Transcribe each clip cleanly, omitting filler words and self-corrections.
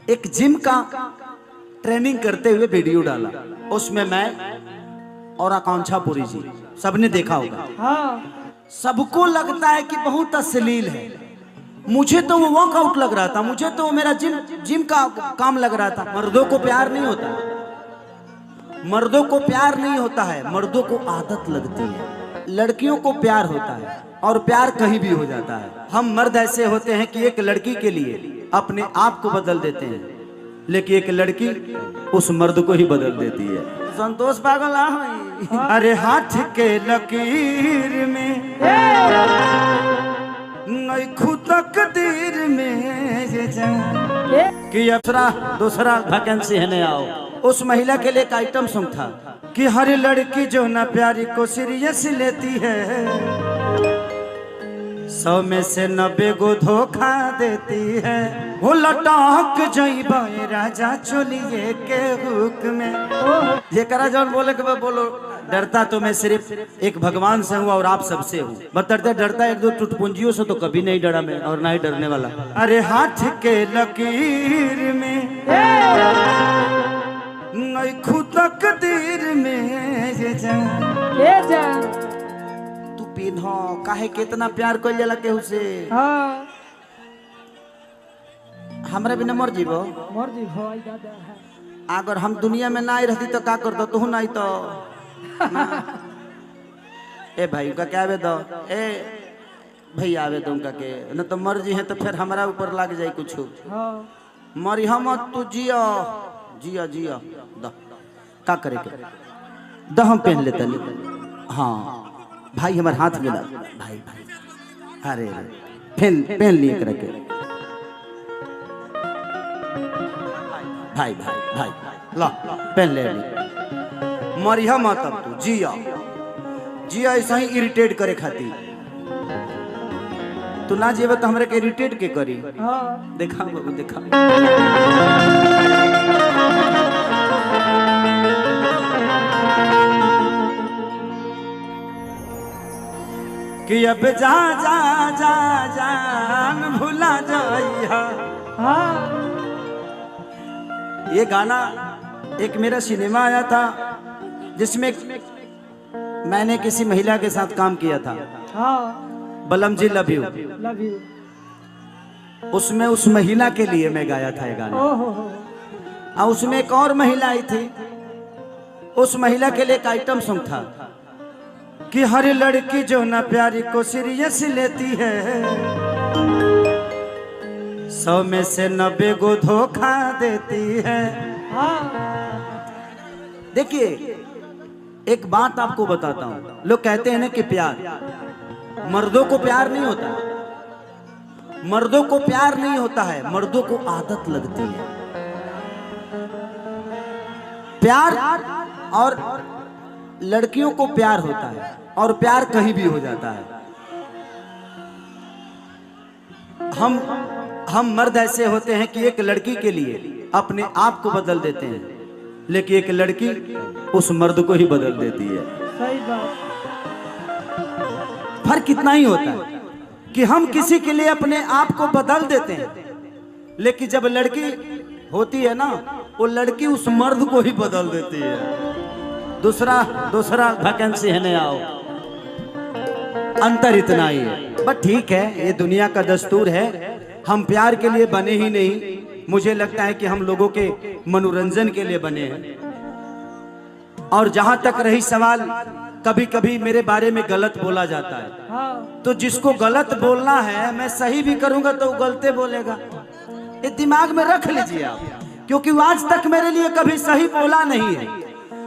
एक जिम का ट्रेनिंग करते हुए वीडियो डाला, उसमें मैं और आकांक्षा पुरी जी सबने देखा होगा। हाँ। सबको लगता है कि बहुत अश्लील है। मुझे तो वो वर्कआउट लग रहा था, मुझे तो मेरा जिम का काम लग रहा था। मर्दों को प्यार नहीं होता, मर्दों को प्यार नहीं होता है, मर्दों को आदत लगती है। लड़कियों को प्यार होता है और प्यार कहीं भी हो जाता है। हम मर्द ऐसे होते हैं कि एक लड़की के लिए अपने आप को बदल देते हैं, लेकिन एक लड़की उस मर्द को ही बदल देती है। संतोष पागल अरे हाथ के लकीर में तकदीर में कि दूसरा वैकेंसी है, आओ। उस महिला के लिए एक आइटम सॉन्ग था कि हर लड़की जो ना प्यारी को सीरियस लेती है, 100 में से 90 को धोखा देती है। वो लटक जइबे राजा चोलिए के हुक में। ये करा जौन बोले कि मैं बोलो, डरता तो मैं सिर्फ एक भगवान से हूँ और आप सबसे हूँ। बतरते डरता एक दो चुटपुंजियों से तो कभी नहीं डरा मैं, और ना ही डरने वाला। अरे हाथ के लकीर में तकदीर में तू पिन्हो काहे कितना प्यार कर जाला केहू से। हाँ। हमरा बिना मर जीवो आई दादा। अगर हम दुनिया में ना रहती तो का करता तू नहीं तो ए भाई उनका क्या आवे दो, ए भैया आवे दो उनका के, न तो मर जी है तो फिर हमारा ऊपर लग जाए कुछ। हाँ। मरी हम तू जियो जियो जियो द का करे के द हम पहन लेते नहीं। हाँ भाई हमारे हाथ मिला भाई भाई, अरे पहन लिए करके भाई भाई भाई ला पहन ले। मरिया मत अब तू जिया जिया ऐसा ही इरिटेट करे खाती। तू ना जीवे तो हमरे के इरिटेट के करी। हाँ। देखा बाबू देखा। कि अब जा जा जा जान भुला जाइया। हाँ। ये गाना एक मेरा सिनेमा आया था जिसमें मैंने किसी महिला के साथ काम किया था। हाँ। बलम जी लव यू। Love you. उसमें उस महिला के लिए मैं गाया था ये गाना। और उसमें एक और महिला आई थी, उस महिला के लिए एक आइटम सॉन्ग था कि हर लड़की जो ना प्यारी को सीरियस लेती है, 100 में से 90 को धोखा देती है। देखिए एक बात आपको बताता हूं, लोग कहते हैं ना कि प्यार, मर्दों को प्यार नहीं होता, मर्दों को प्यार नहीं होता है, मर्दों को आदत लगती है। प्यार और लड़कियों को प्यार होता है और प्यार कहीं भी हो जाता है। हम मर्द ऐसे होते हैं कि एक लड़की के लिए अपने आप को बदल देते हैं, लेकिन एक लड़की उस मर्द को ही बदल देती है। सही बात। फर्क कितना ही होता है कि हम किसी के लिए अपने आप को बदल देते हैं, लेकिन जब लड़की होती है ना, वो लड़की उस मर्द को ही बदल देती है। दूसरा वैकेंसी है, आओ। अंतर इतना ही है, बट ठीक है, ये दुनिया का दस्तूर है। हम प्यार के लिए बने ही नहीं, मुझे लगता है कि हम लोगों के मनोरंजन के लिए बने हैं। और जहां तक रही सवाल, कभी कभी मेरे बारे में गलत बोला जाता है। हाँ। तो जिसको गलत बोलना है, मैं सही भी करूंगा तो वो गलते बोलेगा। ये दिमाग में रख लीजिए आप, क्योंकि वो आज तक मेरे लिए कभी सही बोला नहीं है।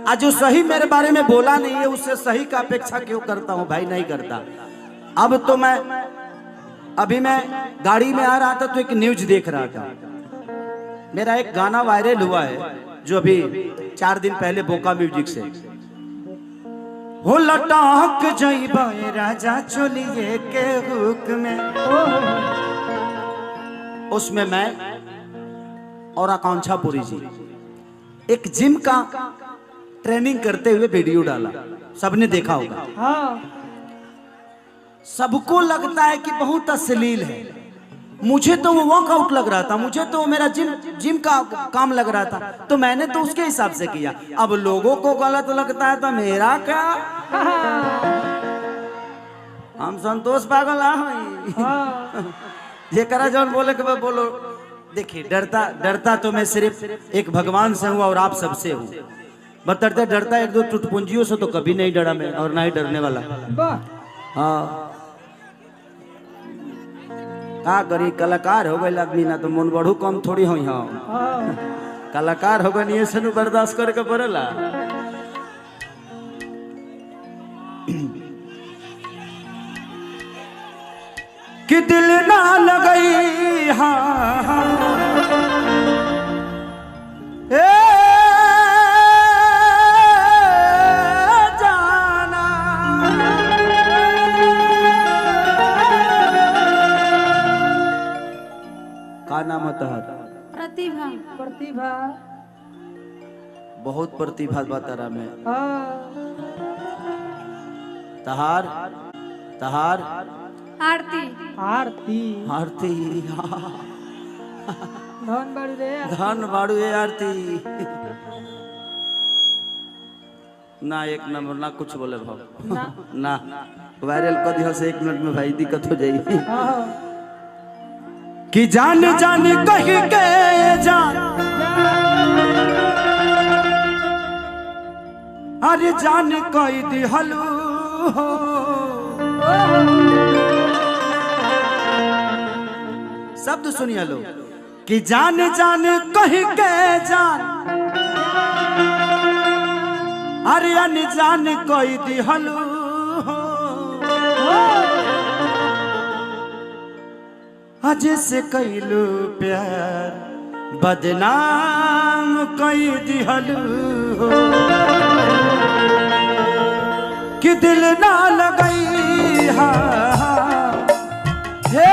आज जो सही मेरे बारे में बोला नहीं है, उससे सही का अपेक्षा क्यों करता हूं भाई? नहीं करता। अब तो अभी मैं गाड़ी में आ रहा था तो एक न्यूज देख रहा था। मेरा एक गाना वायरल हुआ है जो अभी 4 दिन पहले बोका म्यूजिक से, हो लटक जइबे राजा चोलिए के हुक में। उसमें मैं और आकांक्षा पुरी जी एक जिम का ट्रेनिंग करते हुए वीडियो डाला, सबने देखा होगा। हाँ। सबको लगता है कि बहुत अश्लील है। मुझे तो वो वर्कआउट लग रहा था, मुझे तो मेरा जिम जिम का काम लग रहा था, तो मैंने तो उसके हिसाब से किया। अब लोगों को गलत लगता है तो मेरा क्या, हम संतोष पागल जेकरा जौन बोले के बोलो। देखिए डरता तो मैं सिर्फ एक भगवान से हूँ और आप सबसे हूँ। बतरते डरता एक दो टुटपुंजियों से तो कभी नहीं डरा मैं, और ना ही डरने वाला। हाँ का करी, कलाकार हो गए आदमी ना तो मन बढ़ू कम थोड़ी हो। कलाकार हो गए से बर्दाश्त करके पड़ेला। कि दिल ना लगई हाँ जाना का नाम है तहर? प्रतिभा। प्रतिभा। बहुत प्रतिभा बतारा में। हाँ। तहार तहार आरती। आरती। आरती धन बाड़ू रे। धन बाड़ू ए आरती। ना एक नंबर ना कुछ बोले भाव ना वायरल कर दिया से 1 मिनट में भाई दिक्कत हो जाएगी। कि जान जान कह के जान अरे जान कोई दिहलू शब्द सुनिए लो कि जान जान कह के जान अरे अनजान कोई दिहलू अज से कैलू प्यार बदनाम कोई दिहलू कि दिल ना लगई हा हे